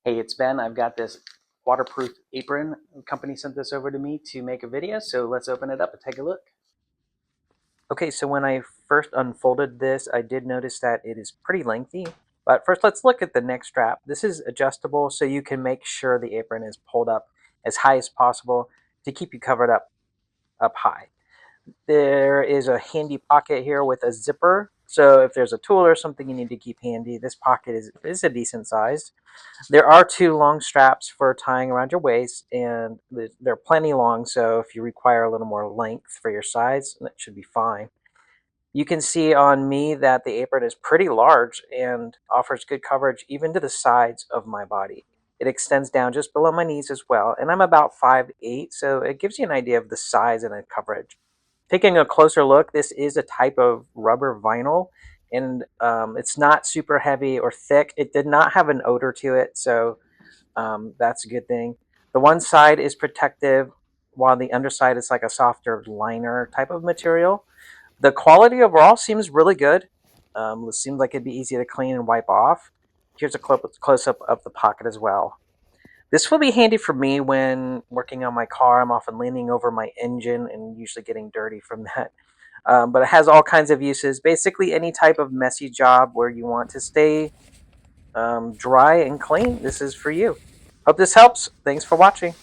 Hey, it's Ben. I've got this waterproof apron. The company sent this over to me to make a video, so let's open it up and take a look. Okay, so when I first unfolded this, I did notice that it is pretty lengthy. But first, let's look at the neck strap. This is adjustable, so you can make sure the apron is pulled up as high as possible to keep you covered up high. There is a handy pocket here with a zipper. So if there's a tool or something you need to keep handy, this pocket is a decent size. There are two long straps for tying around your waist, and they're plenty long, so if you require a little more length for your sides, that should be fine. You can see on me that the apron is pretty large and offers good coverage even to the sides of my body. It extends down just below my knees as well, and I'm about 5'8", so it gives you an idea of the size and the coverage. Taking a closer look, this is a type of rubber vinyl, and it's not super heavy or thick. It did not have an odor to it, so that's a good thing. The one side is protective, while the underside is like a softer liner type of material. The quality overall seems really good. It seems like it'd be easy to clean and wipe off. Here's a close-up of the pocket as well. This will be handy for me when working on my car. I'm often leaning over my engine and usually getting dirty from that. But it has all kinds of uses. Basically, any type of messy job where you want to stay dry and clean, this is for you. Hope this helps. Thanks for watching.